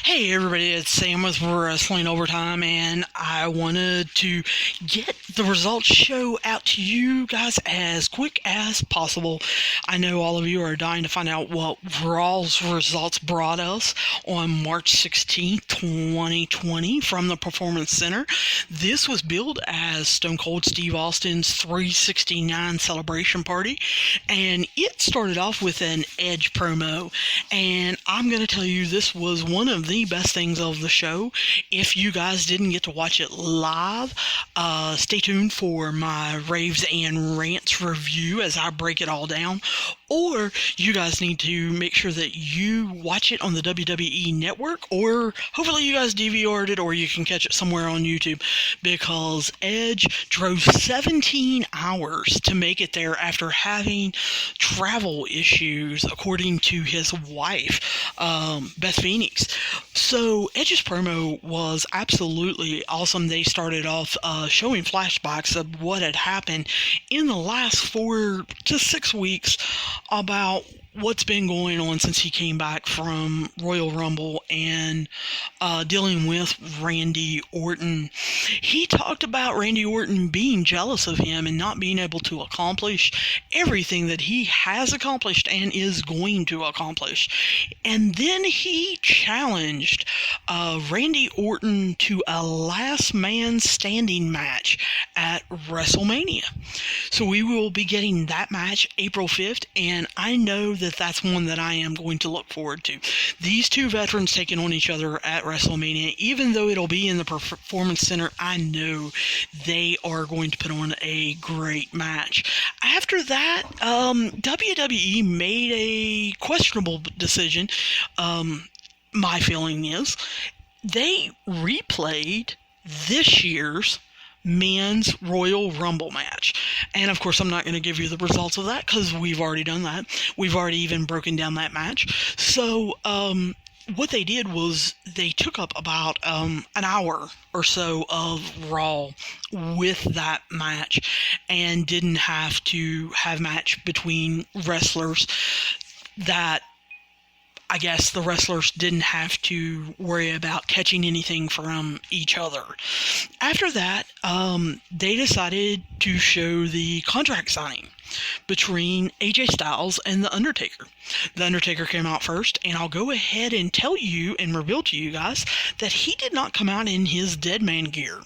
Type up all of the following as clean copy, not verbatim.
Hey everybody, it's Sam with Wrestling Overtime, and I wanted to get the results show out to you guys as quick as possible. I know all of you are dying to find out what Raw's results brought us on March 16th, 2020 from the Performance Center. This was billed as Stone Cold Steve Austin's 369 celebration party, and it started off with an Edge promo, and I'm going to tell you this was one of the best things of the show. If you guys didn't get to watch it live, stay tuned for my raves and rants review as I break it all down. Or you guys need to make sure that you watch it on the WWE Network, or hopefully you guys DVR'd it, or you can catch it somewhere on YouTube, because Edge drove 17 hours to make it there after having travel issues, according to his wife, Beth Phoenix. So Edge's promo was absolutely awesome. They started off showing flashbacks of what had happened in the last 4 to 6 weeks about what's been going on since he came back from Royal Rumble and dealing with Randy Orton. He talked about Randy Orton being jealous of him and not being able to accomplish everything that he has accomplished and is going to accomplish. And then he challenged Randy Orton to a last man standing match at WrestleMania. So we will be getting that match April 5th, and I know that that's one that I am going to look forward to. These two veterans taking on each other at WrestleMania, even though it'll be in the Performance Center, I know they are going to put on a great match. After that, WWE made a questionable decision. My feeling is they replayed this year's men's Royal Rumble match. And of course, I'm not going to give you the results of that because we've already done that. We've already even broken down that match. So, what they did was they took up about an hour or so of Raw with that match and didn't have to have match between wrestlers that I guess the wrestlers didn't have to worry about catching anything from each other. After that, they decided to show the contract signing between AJ Styles and The Undertaker. The Undertaker came out first, and I'll go ahead and tell you and reveal to you guys that he did not come out in his dead man gear.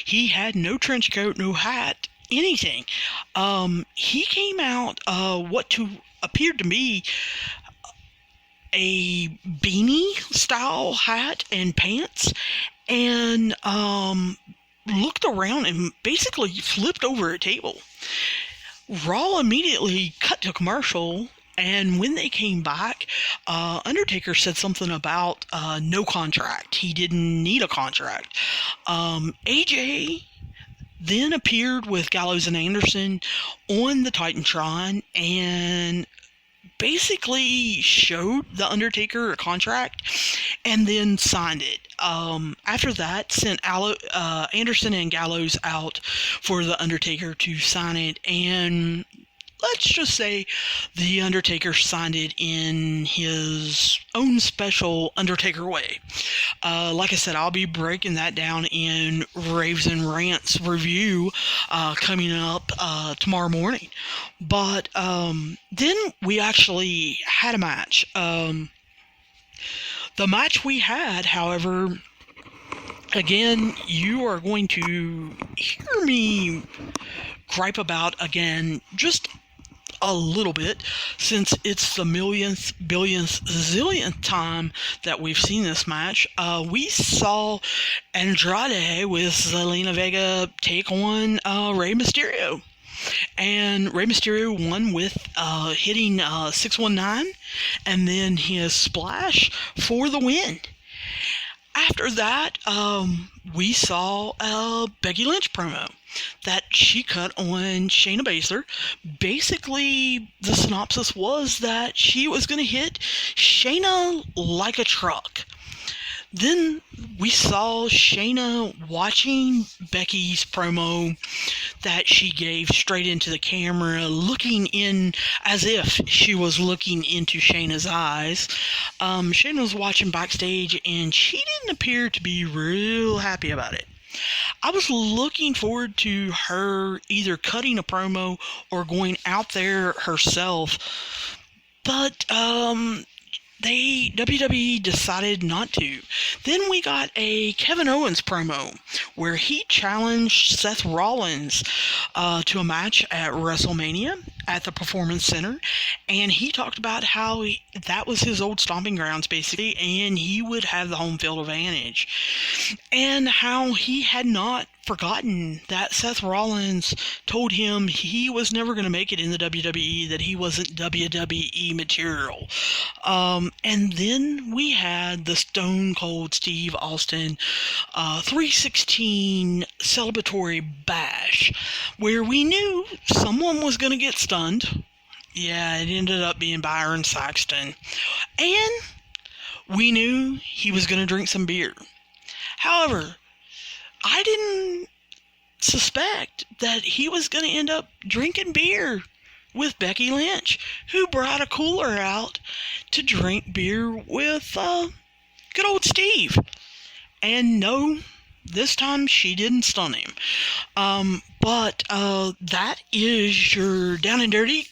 He had no trench coat, no hat, anything. He came out what appeared to me a beanie style hat and pants, and looked around and basically flipped over a table. Raw immediately cut to commercial, and when they came back, Undertaker said something about no contract. He didn't need a contract. AJ then appeared with Gallows and Anderson on the Titantron and basically showed The Undertaker a contract and then signed it. After that, sent Anderson and Gallows out for The Undertaker to sign it, and let's just say The Undertaker signed it in his own special Undertaker way. Like I said, I'll be breaking that down in Raves and Rants review coming up tomorrow morning. But then we actually had a match. The match we had, however, again, you are going to hear me gripe about again just a little bit, since it's the millionth, billionth, zillionth time that we've seen this match. We saw Andrade with Zelina Vega take on Rey Mysterio. And Rey Mysterio won with hitting 619 and then his splash for the win. After that, we saw a Becky Lynch promo that she cut on Shayna Baszler. Basically, the synopsis was that she was going to hit Shayna like a truck. Then we saw Shayna watching Becky's promo that she gave straight into the camera, looking in as if she was looking into Shayna's eyes. Shayna was watching backstage, and she didn't appear to be real happy about it. I was looking forward to her either cutting a promo or going out there herself, but WWE decided not to. Then we got a Kevin Owens promo where he challenged Seth Rollins to a match at WrestleMania at the Performance Center, and he talked about how that was his old stomping grounds, basically, and he would have the home field advantage, and how he had not forgotten that Seth Rollins told him he was never going to make it in the WWE, that he wasn't WWE material. And then we had the Stone Cold Steve Austin 316 celebratory bash, where we knew someone was going to get stunned. Yeah, it ended up being Byron Saxton. And we knew he was going to drink some beer. However, I didn't suspect that he was going to end up drinking beer with Becky Lynch, who brought a cooler out to drink beer with good old Steve. And no, this time she didn't stun him. But that is your down and dirty,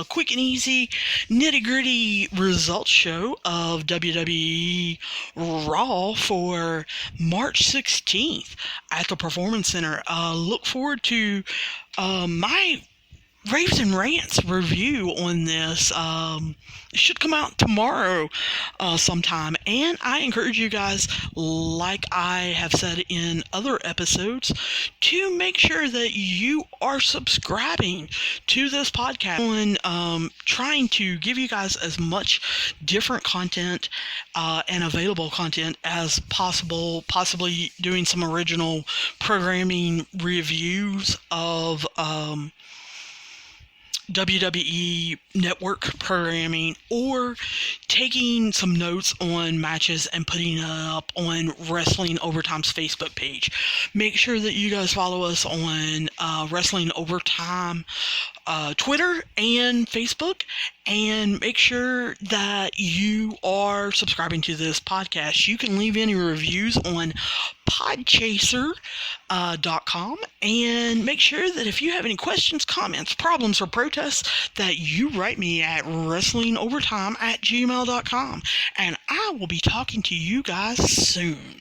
quick and easy, nitty-gritty results show of WWE Raw for March 16th at the Performance Center. Look forward to my Raves and Rants review on this. It should come out tomorrow sometime, and I encourage you guys, like I have said in other episodes, to make sure that you are subscribing to this podcast. On trying to give you guys as much different content and available content as possible, possibly doing some original programming reviews of WWE Network programming, or taking some notes on matches and putting it up on Wrestling Overtime's Facebook page. Make sure that you guys follow us on Wrestling Overtime Twitter and Facebook, and make sure that you are subscribing to this podcast. You can leave any reviews on podchaser.com, and make sure that if you have any questions, comments, problems, or protests, that you write me at wrestlingovertime@gmail.com, and I will be talking to you guys soon.